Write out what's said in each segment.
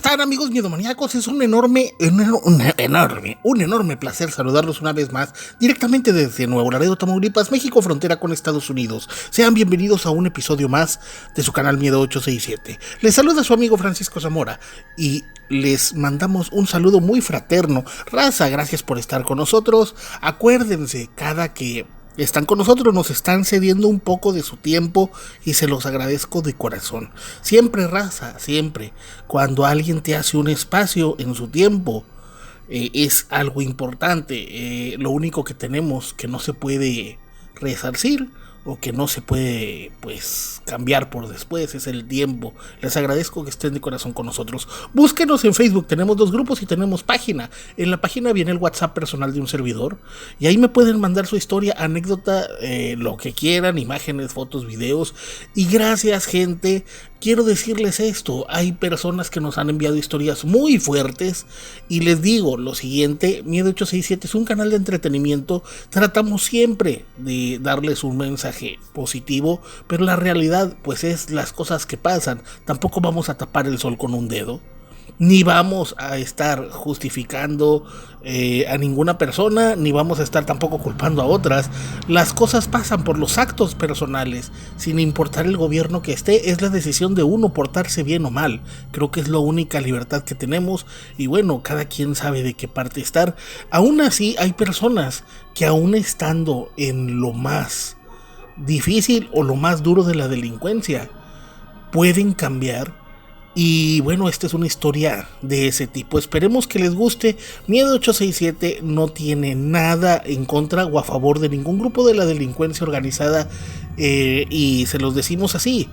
están, amigos miedomaníacos? Es un enorme placer saludarlos una vez más directamente desde Nuevo Laredo, Tamaulipas, México, frontera con Estados Unidos. Sean bienvenidos a un episodio más de su canal Miedo 867. Les saluda su amigo Francisco Zamora y les mandamos un saludo muy fraterno. Raza, gracias por estar con nosotros. Acuérdense, cada que están con nosotros, nos están cediendo un poco de su tiempo y se los agradezco de corazón. Siempre, raza, siempre, cuando alguien te hace un espacio en su tiempo, es algo importante. Lo único que tenemos que no se puede resarcir o que no se puede, pues, cambiar por después, es el tiempo. Les agradezco que estén de corazón con nosotros. Búsquenos en Facebook, tenemos 2 grupos y tenemos página. En la página viene el WhatsApp personal de un servidor y ahí me pueden mandar su historia, anécdota, lo que quieran, imágenes, fotos, videos. Y gracias, gente. Quiero decirles esto, hay personas que nos han enviado historias muy fuertes y les digo lo siguiente: Miedo 867 es un canal de entretenimiento, tratamos siempre de darles un mensaje positivo, pero la realidad pues es las cosas que pasan. Tampoco vamos a tapar el sol con un dedo, ni vamos a estar justificando a ninguna persona, ni vamos a estar tampoco culpando a otras. Las cosas pasan por los actos personales, sin importar el gobierno que esté. Es la decisión de uno portarse bien o mal. Creo que es la única libertad que tenemos y bueno, cada quien sabe de qué parte estar. Aún así hay personas que aún estando en lo más difícil o lo más duro de la delincuencia, pueden cambiar. Y bueno, esta es una historia de ese tipo. Esperemos que les guste. Miedo 867 no tiene nada en contra o a favor de ningún grupo de la delincuencia organizada, y se los decimos así.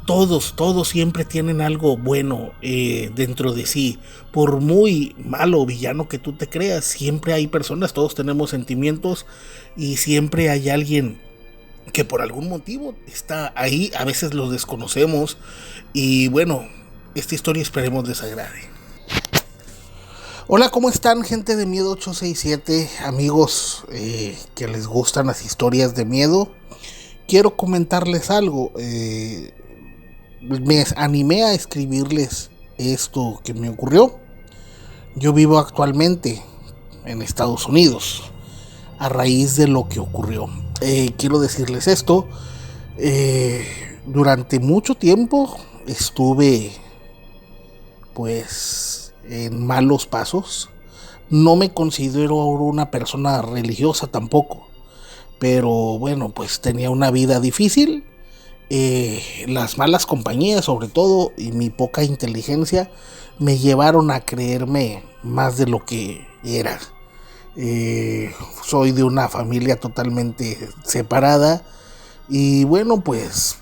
Todos siempre tienen algo bueno dentro de sí. Por muy malo o villano que tú te creas, siempre hay personas, todos tenemos sentimientos y siempre hay alguien que por algún motivo está ahí. A veces los desconocemos y bueno, esta historia esperemos les agrade. Hola, ¿cómo están, gente de Miedo 867? Amigos que les gustan las historias de miedo. Quiero comentarles algo. Me animé a escribirles esto que me ocurrió. Yo vivo actualmente en Estados Unidos a raíz de lo que ocurrió. Quiero decirles esto. Durante mucho tiempo estuve pues en malos pasos. No me considero una persona religiosa tampoco, pero bueno, pues tenía una vida difícil. Las malas compañías, sobre todo, y mi poca inteligencia me llevaron a creerme más de lo que era. Soy de una familia totalmente separada y bueno, pues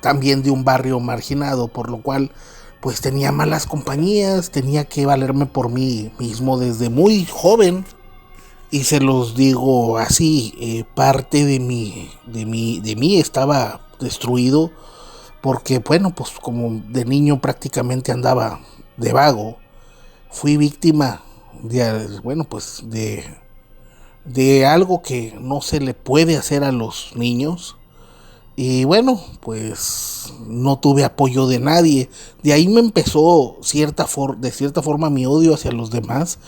también de un barrio marginado, por lo cual pues tenía malas compañías, tenía que valerme por mí mismo desde muy joven. Y se los digo así, parte de mí estaba destruido, porque bueno, pues como de niño prácticamente andaba de vago. Fui víctima de algo que no se le puede hacer a los niños. Y bueno, pues no tuve apoyo de nadie. De ahí me empezó de cierta forma mi odio hacia los demás.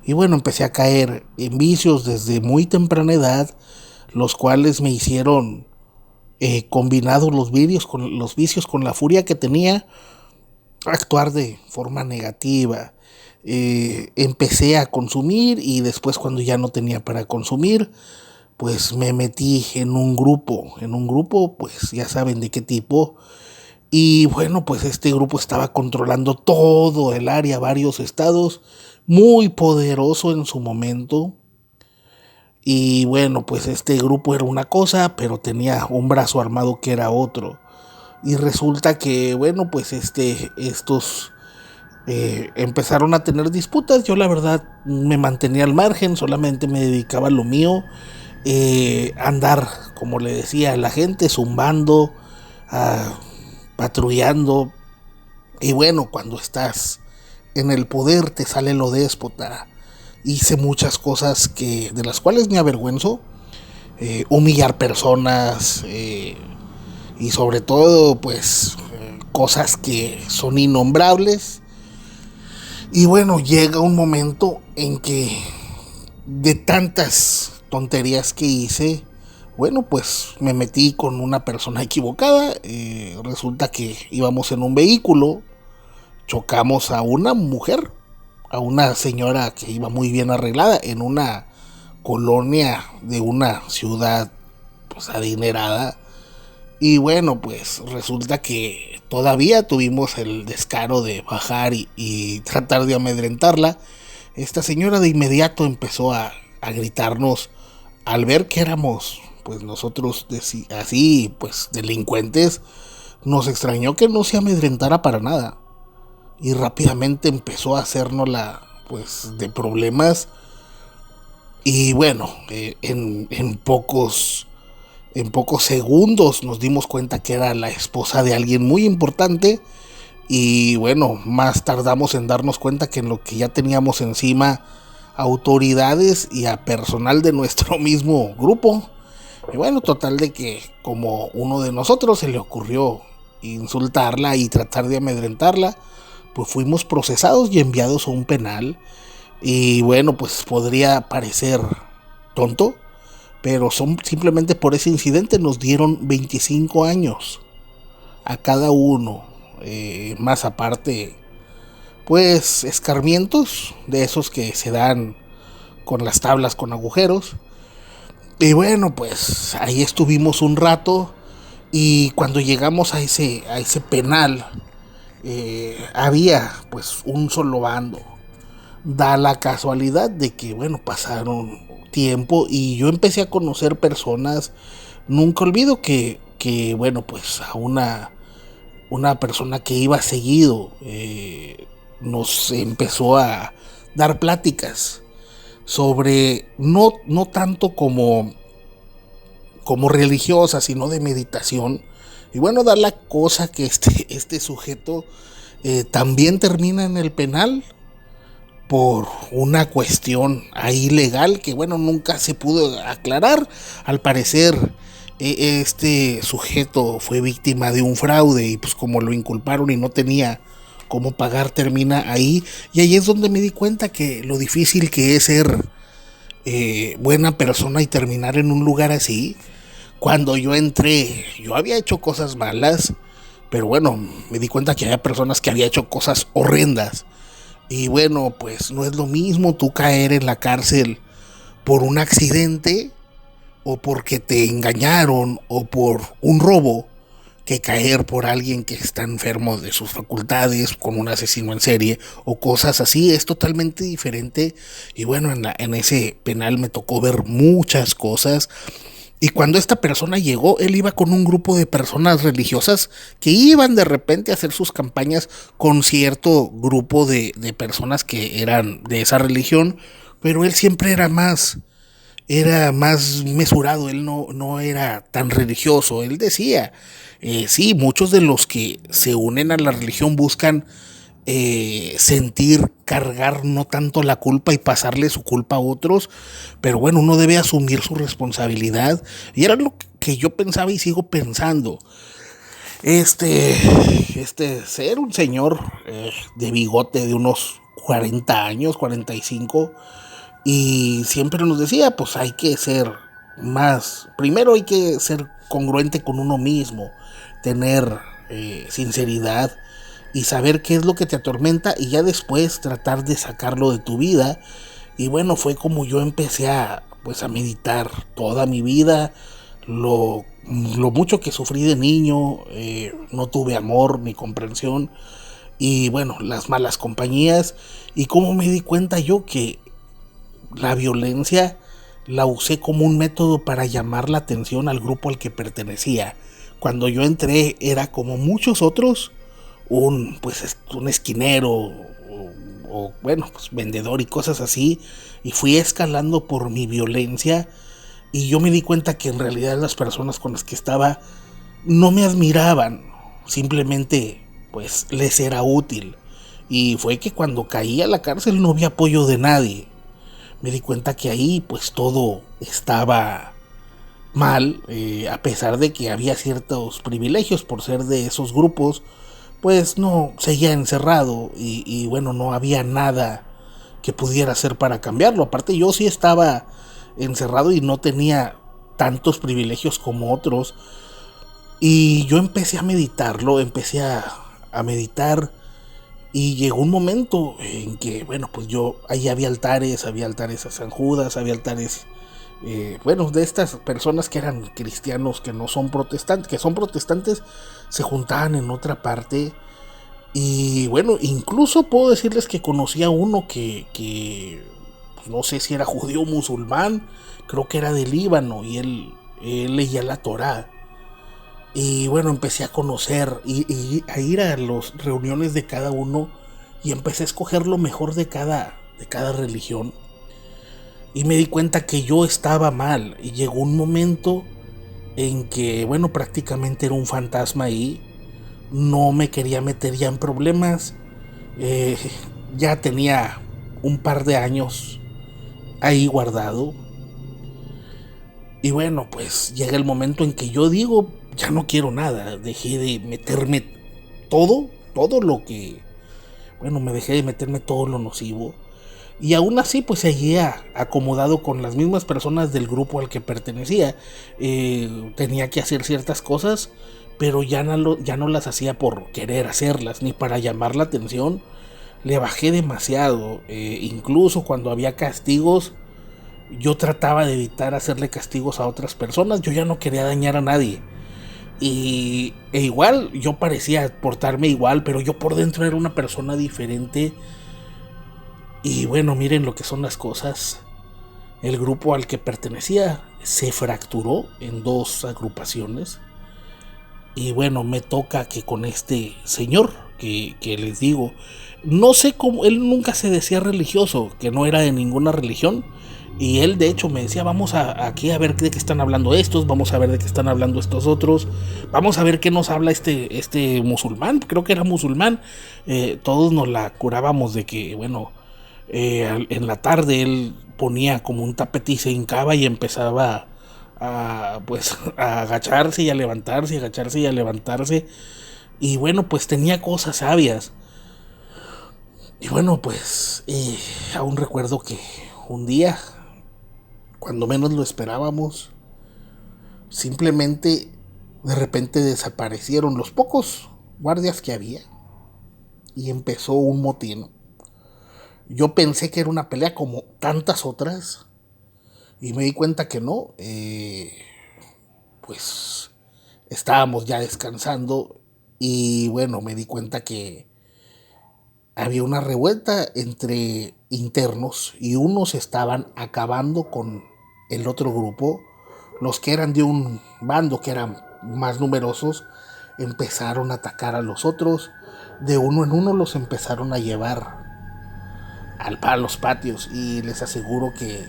Y bueno, empecé a caer en vicios desde muy temprana edad, los cuales me hicieron, combinados los vicios con la furia que tenía, actuar de forma negativa. Empecé a consumir y después, cuando ya no tenía para consumir, pues me metí en un grupo, pues ya saben de qué tipo. Y bueno, pues este grupo estaba controlando todo el área, varios estados, muy poderoso en su momento. Y bueno, pues este grupo era una cosa, pero tenía un brazo armado que era otro. Y resulta que bueno, pues estos empezaron a tener disputas. Yo la verdad me mantenía al margen, solamente me dedicaba a lo mío. Andar, como le decía a la gente, zumbando, patrullando. Y bueno, cuando estás en el poder te sale lo déspota. Hice muchas cosas de las cuales me avergüenzo. Humillar personas, y sobre todo pues cosas que son innombrables. Y bueno, llega un momento en que de tantas tonterías que hice, bueno, pues me metí con una persona equivocada. Resulta que íbamos en un vehículo, chocamos a una mujer, a una señora que iba muy bien arreglada en una colonia de una ciudad pues adinerada. Y bueno, pues resulta que todavía tuvimos el descaro de bajar y tratar de amedrentarla. Esta señora de inmediato empezó a gritarnos al ver que éramos pues nosotros así pues delincuentes. Nos extrañó que no se amedrentara para nada y rápidamente empezó a hacernos pues de problemas. Y bueno, en pocos segundos nos dimos cuenta que era la esposa de alguien muy importante. Y bueno, más tardamos en darnos cuenta que en lo que ya teníamos encima autoridades y a personal de nuestro mismo grupo. Y bueno, total de que como uno de nosotros se le ocurrió insultarla y tratar de amedrentarla, pues fuimos procesados y enviados a un penal. Y bueno, pues podría parecer tonto, pero simplemente por ese incidente nos dieron 25 años a cada uno. Más aparte, pues escarmientos de esos que se dan con las tablas con agujeros. Y bueno, pues ahí estuvimos un rato. Y cuando llegamos a ese penal, había pues un solo bando. Da la casualidad de que, bueno, pasaron tiempo y yo empecé a conocer personas. Nunca olvido que bueno, pues a una persona que iba seguido nos empezó a dar pláticas sobre, no tanto como religiosa, sino de meditación. Y bueno, da la cosa que este sujeto también termina en el penal por una cuestión ahí legal que bueno nunca se pudo aclarar. Al parecer este sujeto fue víctima de un fraude y pues como lo inculparon y no tenía cómo pagar, termina ahí. Y ahí es donde me di cuenta que lo difícil que es ser buena persona y terminar en un lugar así. Cuando yo entré, yo había hecho cosas malas, pero bueno, me di cuenta que había personas que había hecho cosas horrendas. Y bueno, pues no es lo mismo tú caer en la cárcel por un accidente o porque te engañaron o por un robo que caer por alguien que está enfermo de sus facultades, con un asesino en serie o cosas así. Es totalmente diferente. Y bueno, en ese penal me tocó ver muchas cosas. Y cuando esta persona llegó, él iba con un grupo de personas religiosas que iban de repente a hacer sus campañas con cierto grupo de personas que eran de esa religión, pero él siempre era más mesurado. Él no era tan religioso. Él decía, sí, muchos de los que se unen a la religión buscan sentir, cargar no tanto la culpa y pasarle su culpa a otros, pero bueno, uno debe asumir su responsabilidad. Y era lo que yo pensaba y sigo pensando. Ser un señor de bigote de unos 40 años, 45, y siempre nos decía, pues hay que ser más, primero hay que ser congruente con uno mismo, tener sinceridad y saber qué es lo que te atormenta y ya después tratar de sacarlo de tu vida. Y bueno, fue como yo empecé pues a meditar toda mi vida, lo mucho que sufrí de niño, no tuve amor ni comprensión y bueno, las malas compañías, y cómo me di cuenta yo que la violencia la usé como un método para llamar la atención al grupo al que pertenecía. Cuando yo entré era como muchos otros, un esquinero o bueno, pues vendedor y cosas así, y fui escalando por mi violencia. Y yo me di cuenta que en realidad las personas con las que estaba no me admiraban, simplemente pues les era útil. Y fue que cuando caí a la cárcel no había apoyo de nadie. Me di cuenta que ahí pues todo estaba mal, a pesar de que había ciertos privilegios por ser de esos grupos, pues no, seguía encerrado y bueno, no había nada que pudiera hacer para cambiarlo. Aparte yo sí estaba encerrado y no tenía tantos privilegios como otros. Y yo empecé a meditarlo, a meditar y llegó un momento en que, bueno, pues yo, ahí había altares a San Judas, había altares, bueno, de estas personas que eran cristianos, que no son protestantes, que son protestantes, se juntaban en otra parte. Y bueno, incluso puedo decirles que conocí a uno que pues no sé si era judío o musulmán, creo que era del Líbano, y él leía la Torá. Y bueno, empecé a conocer y a ir a las reuniones de cada uno y empecé a escoger lo mejor de cada religión. Y me di cuenta que yo estaba mal y llegó un momento en que, bueno, prácticamente era un fantasma ahí. No me quería meter ya en problemas. Eh, ya tenía un par de años ahí guardado. Y bueno, pues llega el momento en que yo digo, ya no quiero nada. Dejé de meterme todo lo que... Bueno, me dejé de meterme todo lo nocivo. Y aún así, pues seguía acomodado con las mismas personas del grupo al que pertenecía. Tenía que hacer ciertas cosas, pero ya no las hacía por querer hacerlas, ni para llamar la atención. Le bajé demasiado. Incluso cuando había castigos, yo trataba de evitar hacerle castigos a otras personas. Yo ya no quería dañar a nadie. E igual, yo parecía portarme igual, pero yo por dentro era una persona diferente. Y bueno, miren lo que son las cosas. El grupo al que pertenecía se fracturó en dos agrupaciones. Y bueno, me toca que con este señor que les digo, no sé cómo, él nunca se decía religioso, que no era de ninguna religión. Y él de hecho me decía, vamos aquí a ver de qué están hablando estos, vamos a ver de qué están hablando estos otros, vamos a ver qué nos habla este musulmán, creo que era musulmán. Todos nos la curábamos de que, bueno, en la tarde él ponía como un tapete y se hincaba y empezaba pues a agacharse y a levantarse, agacharse y a levantarse. Y bueno, pues tenía cosas sabias. Y bueno, pues aún recuerdo que un día, cuando menos lo esperábamos, simplemente de repente desaparecieron los pocos guardias que había y empezó un motín. Yo pensé que era una pelea como tantas otras y me di cuenta que no. Pues estábamos ya descansando y bueno, me di cuenta que había una revuelta entre internos y unos estaban acabando con el otro grupo. Los que eran de un bando, que eran más numerosos, empezaron a atacar a los otros. De uno en uno los empezaron a llevar a los patios y les aseguro que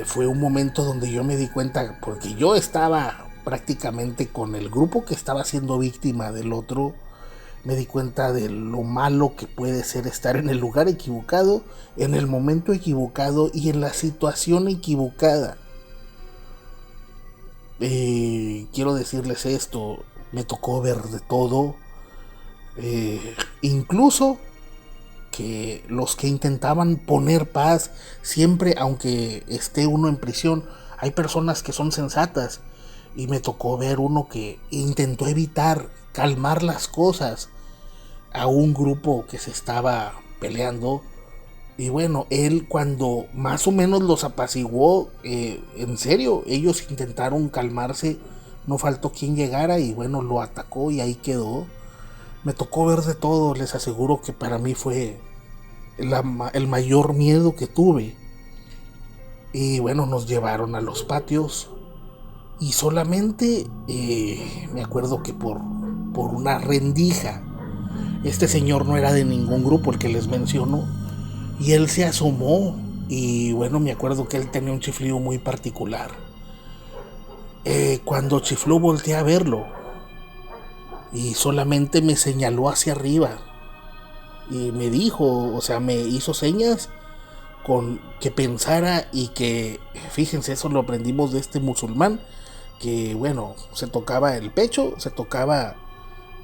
fue un momento donde yo me di cuenta, porque yo estaba prácticamente con el grupo que estaba siendo víctima del otro. Me di cuenta de lo malo que puede ser estar en el lugar equivocado, en el momento equivocado y en la situación equivocada. Quiero decirles esto, me tocó ver de todo, incluso que los que intentaban poner paz, siempre aunque esté uno en prisión, hay personas que son sensatas. Y me tocó ver uno que intentó evitar calmar las cosas a un grupo que se estaba peleando. Y bueno, él cuando más o menos los apaciguó, en serio, ellos intentaron calmarse, no faltó quien llegara y bueno, lo atacó y ahí quedó. Me tocó ver de todo, les aseguro que para mí fue el mayor miedo que tuve. Y bueno, nos llevaron a los patios y solamente me acuerdo que por una rendija, este señor no era de ningún grupo, el que les menciono, y él se asomó y bueno, me acuerdo que él tenía un chiflido muy particular. Cuando chifló volteé a verlo y solamente me señaló hacia arriba y me dijo, o sea, me hizo señas con que pensara y que, fíjense, eso lo aprendimos de este musulmán, que bueno, se tocaba el pecho, se tocaba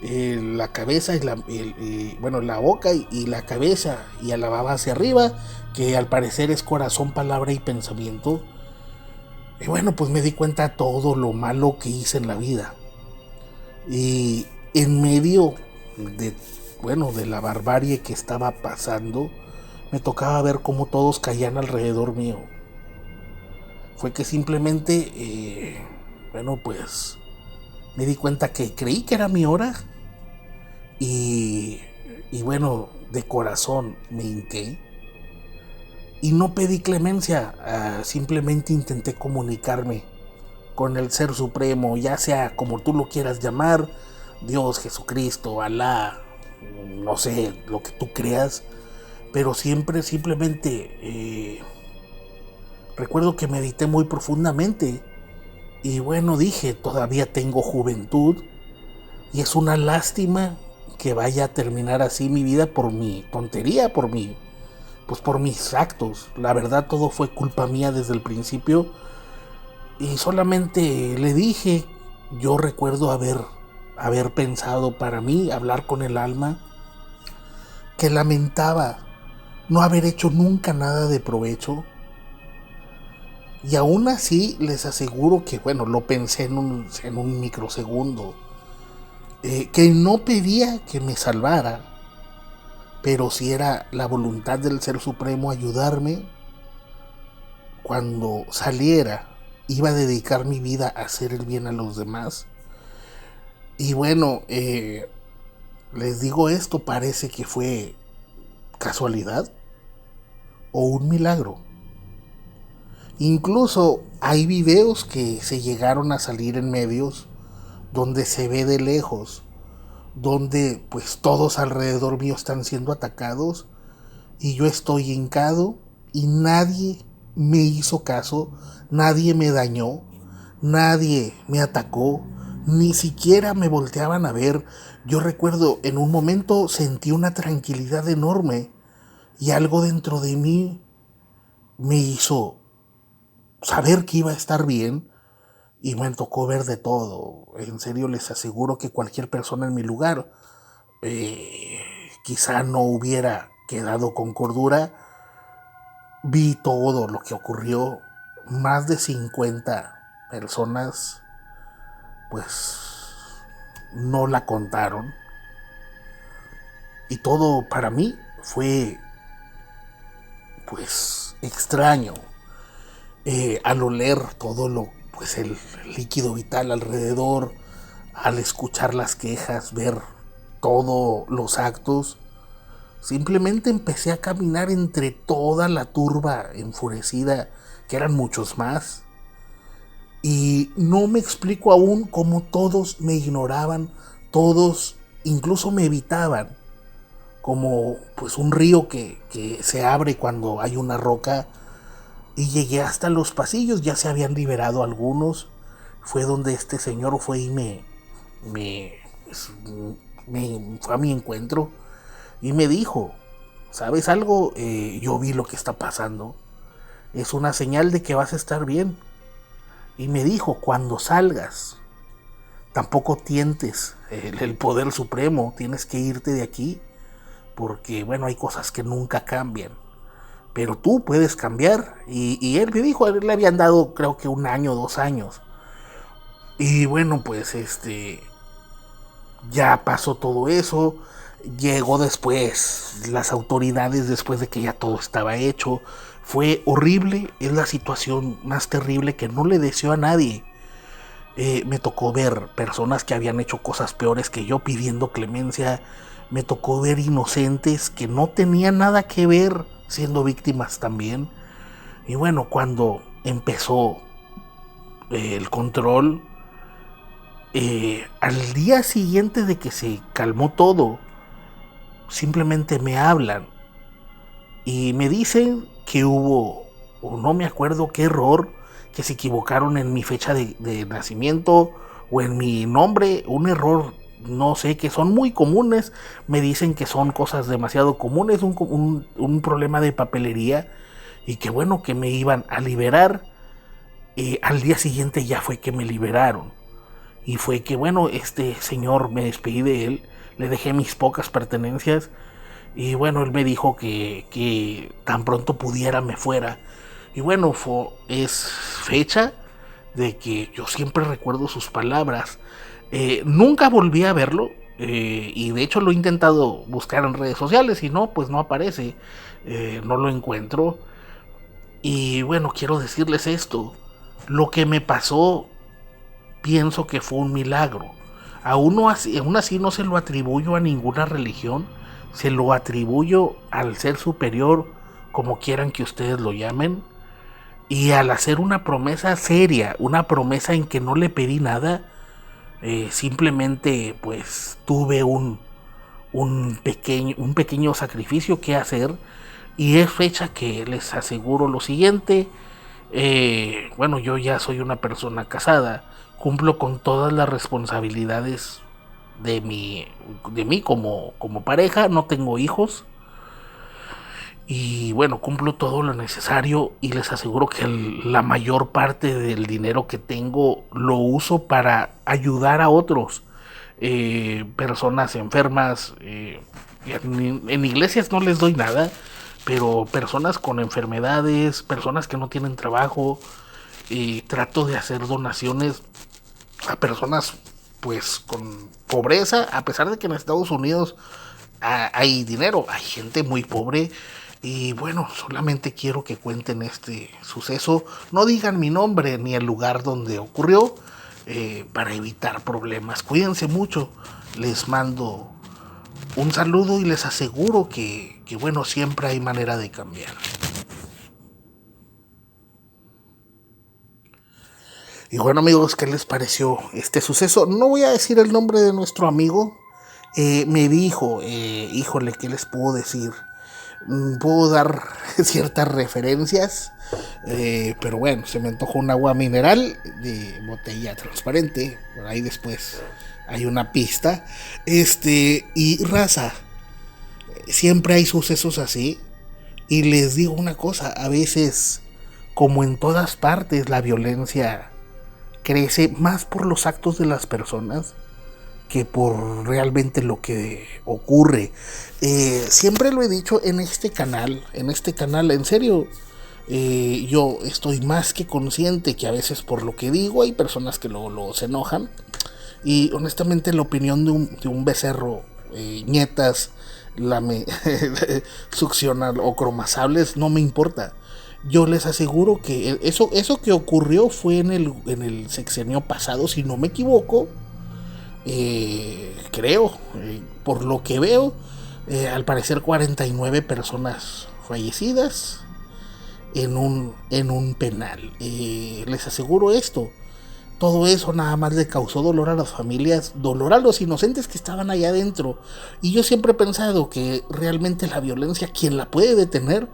la cabeza la boca y la cabeza, y alababa hacia arriba, que al parecer es corazón, palabra y pensamiento. Y bueno, pues me di cuenta de todo lo malo que hice en la vida. Y en medio de la barbarie que estaba pasando, me tocaba ver cómo todos caían alrededor mío. Fue que simplemente, pues me di cuenta que creí que era mi hora y bueno, de corazón me hinqué y no pedí clemencia, simplemente intenté comunicarme con el Ser Supremo, ya sea como tú lo quieras llamar, Dios, Jesucristo, Alá, no sé, lo que tú creas, pero simplemente recuerdo que medité muy profundamente y bueno, dije, todavía tengo juventud y es una lástima que vaya a terminar así mi vida por mi tontería, por mis actos. La verdad, todo fue culpa mía desde el principio y solamente le dije, yo recuerdo haber pensado para mí, hablar con el alma, que lamentaba no haber hecho nunca nada de provecho. Y aún así les aseguro que, lo pensé en un microsegundo, que no pedía que me salvara, pero si era la voluntad del Ser Supremo ayudarme, cuando saliera iba a dedicar mi vida a hacer el bien a los demás. Y les digo, esto parece que fue casualidad o un milagro. Incluso hay videos que se llegaron a salir en medios donde se ve de lejos, donde pues todos alrededor mío están siendo atacados y yo estoy hincado y nadie me hizo caso, nadie me dañó, nadie me atacó, ni siquiera me volteaban a ver. Yo recuerdo, en un momento sentí una tranquilidad enorme y algo dentro de mí me hizo saber que iba a estar bien. Y me tocó ver de todo. En serio, les aseguro que cualquier persona en mi lugar quizá no hubiera quedado con cordura. Vi todo lo que ocurrió. Más de 50 personas pues no la contaron. Y todo para mí fue pues extraño. Al oler todo el líquido vital alrededor, al escuchar las quejas, ver todos los actos, simplemente empecé a caminar entre toda la turba enfurecida, que eran muchos más, y no me explico aún cómo todos me ignoraban, todos incluso me evitaban, como pues un río que se abre cuando hay una roca. Y llegué hasta los pasillos, ya se habían liberado algunos. Fue donde este señor fue y me fue a mi encuentro y me dijo, ¿sabes algo? Yo vi lo que está pasando. Es una señal de que vas a estar bien. Y me dijo, cuando salgas, tampoco tientes el poder supremo. Tienes que irte de aquí porque, hay cosas que nunca cambian. Pero tú puedes cambiar. Y él me dijo, a él le habían dado creo que 1 año, 2 años. Y ya pasó todo eso. Llegó después las autoridades, después de que ya todo estaba hecho. Fue horrible, es la situación más terrible que no le deseo a nadie. Me tocó ver personas que habían hecho cosas peores que yo pidiendo clemencia. Me tocó ver inocentes que no tenían nada que ver siendo víctimas también. Y cuando empezó el control, al día siguiente de que se calmó todo, simplemente me hablan y me dicen que hubo, o no me acuerdo qué error, que se equivocaron en mi fecha de nacimiento o en mi nombre, un error, no sé, que son muy comunes. Me dicen que son cosas demasiado comunes, un problema de papelería, y que me iban a liberar. Al día siguiente ya fue que me liberaron. Y fue que, bueno, este señor, me despedí de él, le dejé mis pocas pertenencias y bueno, él me dijo que tan pronto pudiera me fuera. Y bueno, es fecha de que yo siempre recuerdo sus palabras. Nunca volví a verlo, y de hecho lo he intentado buscar en redes sociales y no, pues no aparece, no lo encuentro. Y bueno, quiero decirles esto, lo que me pasó pienso que fue un milagro. Aún así no se lo atribuyo a ninguna religión, se lo atribuyo al ser superior, como quieran que ustedes lo llamen, y al hacer una promesa seria, una promesa en que no le pedí nada, simplemente pues tuve un pequeño sacrificio que hacer y es fecha que les aseguro lo siguiente. Bueno, yo ya soy una persona casada, cumplo con todas las responsabilidades de mí como pareja, no tengo hijos y bueno, cumplo todo lo necesario y les aseguro que la mayor parte del dinero que tengo lo uso para ayudar a otros, personas enfermas, en iglesias no les doy nada, pero personas con enfermedades, personas que no tienen trabajo, trato de hacer donaciones a personas pues con pobreza, a pesar de que en Estados Unidos hay dinero, hay gente muy pobre. Y bueno, solamente quiero que cuenten este suceso, no digan mi nombre ni el lugar donde ocurrió, para evitar problemas. Cuídense mucho, les mando un saludo y les aseguro que bueno, siempre hay manera de cambiar. Y bueno amigos, ¿qué les pareció este suceso? No voy a decir el nombre de nuestro amigo. Me dijo, híjole, ¿qué les puedo decir? Puedo dar ciertas referencias, pero bueno, se me antojó un agua mineral de botella transparente. Por ahí después hay una pista. Y raza, siempre hay sucesos así. Y les digo una cosa, a veces, como en todas partes, la violencia crece más por los actos de las personas que por realmente lo que ocurre. Siempre lo he dicho en este canal, en serio, yo estoy más que consciente que a veces por lo que digo hay personas que luego se enojan y honestamente la opinión de un becerro, nietas, succional o cromasables no me importa. Yo les aseguro que eso que ocurrió fue en el sexenio pasado, si no me equivoco. Creo, por lo que veo, al parecer 49 personas fallecidas en un penal. Les aseguro esto. Todo eso nada más le causó dolor a las familias, dolor a los inocentes que estaban allá adentro. Y yo siempre he pensado que realmente la violencia, quien la puede detener,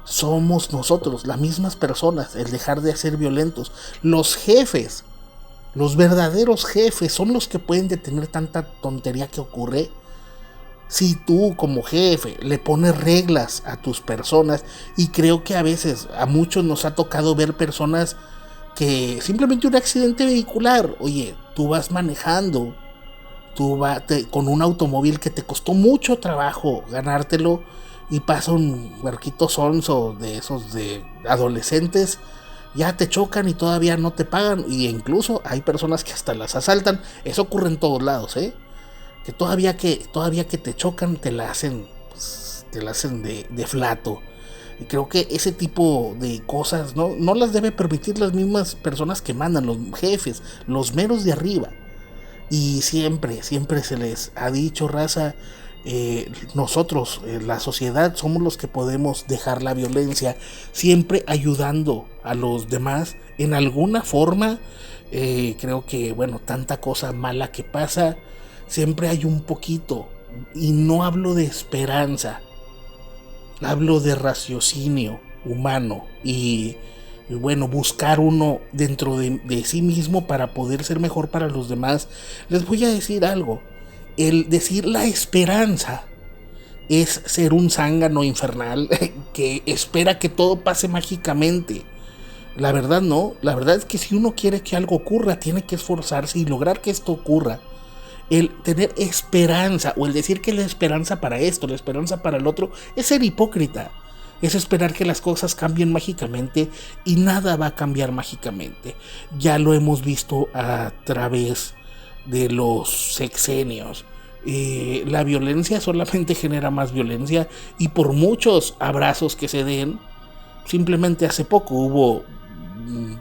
somos nosotros, las mismas personas, el dejar de ser violentos. Los jefes, los verdaderos jefes son los que pueden detener tanta tontería que ocurre. Si tú como jefe le pones reglas a tus personas, y creo que a veces a muchos nos ha tocado ver personas que simplemente un accidente vehicular, oye, tú vas manejando, con un automóvil que te costó mucho trabajo ganártelo y pasa un huerquito sonso de esos de adolescentes, ya te chocan y todavía no te pagan, y incluso hay personas que hasta las asaltan. Eso ocurre en todos lados, que todavía que te chocan te la hacen, pues, de flato. Y creo que ese tipo de cosas no las debe permitir las mismas personas que mandan, los jefes, los meros de arriba. Y siempre se les ha dicho, raza, nosotros, la sociedad, somos los que podemos dejar la violencia, siempre ayudando a los demás en alguna forma. Creo que, bueno, tanta cosa mala que pasa, siempre hay un poquito, y no hablo de esperanza, hablo de raciocinio humano y bueno, buscar uno dentro de sí mismo para poder ser mejor para los demás. Les voy a decir algo, el decir la esperanza es ser un zángano infernal que espera que todo pase mágicamente. La verdad no, la verdad es que si uno quiere que algo ocurra, tiene que esforzarse y lograr que esto ocurra. El tener esperanza o el decir que la esperanza para esto, la esperanza para el otro, es ser hipócrita. Es esperar que las cosas cambien mágicamente y nada va a cambiar mágicamente. Ya lo hemos visto a través de los sexenios. La violencia solamente genera más violencia y por muchos abrazos que se den, simplemente hace poco hubo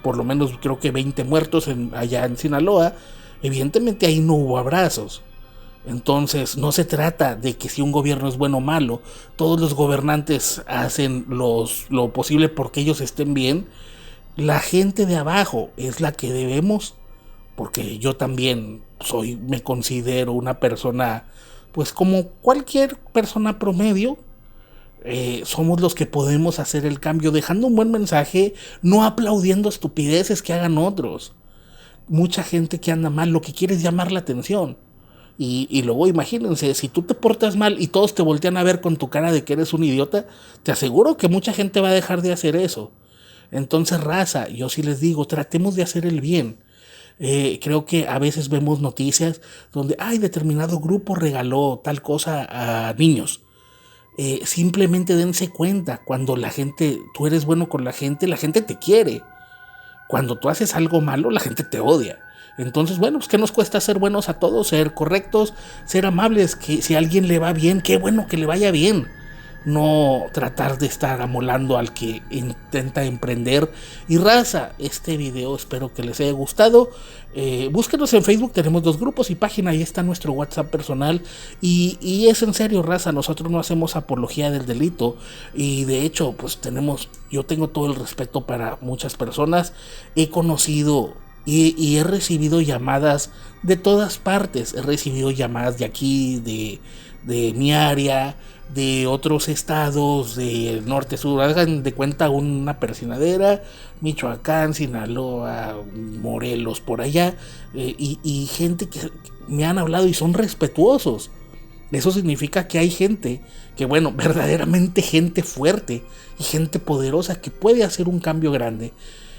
por lo menos creo que 20 muertos allá en Sinaloa. Evidentemente ahí no hubo abrazos. Entonces no se trata de que si un gobierno es bueno o malo, todos los gobernantes hacen lo posible porque ellos estén bien. La gente de abajo es la que debemos, porque yo también me considero una persona, pues como cualquier persona promedio, somos los que podemos hacer el cambio, dejando un buen mensaje, no aplaudiendo estupideces que hagan otros. Mucha gente que anda mal lo que quiere es llamar la atención. Y luego imagínense, si tú te portas mal y todos te voltean a ver con tu cara de que eres un idiota, te aseguro que mucha gente va a dejar de hacer eso. Entonces, raza, yo sí les digo, tratemos de hacer el bien. Creo que a veces vemos noticias donde, determinado grupo regaló tal cosa a niños. Simplemente dense cuenta, cuando tú eres bueno con la gente te quiere. Cuando tú haces algo malo, la gente te odia. Entonces, bueno, pues ¿qué nos cuesta ser buenos a todos? Ser correctos, ser amables, que si a alguien le va bien, qué bueno que le vaya bien. No tratar de estar amolando al que intenta emprender. Y raza, este video espero que les haya gustado. Búsquenos en Facebook, tenemos 2 grupos y página, ahí está nuestro WhatsApp personal. Y es en serio, raza, nosotros no hacemos apología del delito. Y de hecho, pues yo tengo todo el respeto para muchas personas. He conocido y he recibido llamadas de todas partes. He recibido llamadas de aquí, de mi área, de otros estados, del norte, sur. Hagan de cuenta una persinadera, Michoacán, Sinaloa, Morelos, por allá. Y gente que me han hablado y son respetuosos. Eso significa que hay gente que, bueno, verdaderamente gente fuerte y gente poderosa que puede hacer un cambio grande.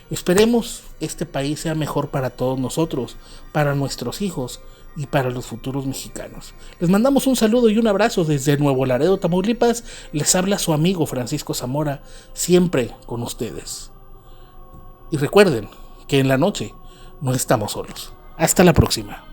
Esperemos este país sea mejor para todos nosotros, para nuestros hijos y para los futuros mexicanos. Les mandamos un saludo y un abrazo desde Nuevo Laredo, Tamaulipas. Les habla su amigo Francisco Zamora, siempre con ustedes. Y recuerden que en la noche no estamos solos. Hasta la próxima.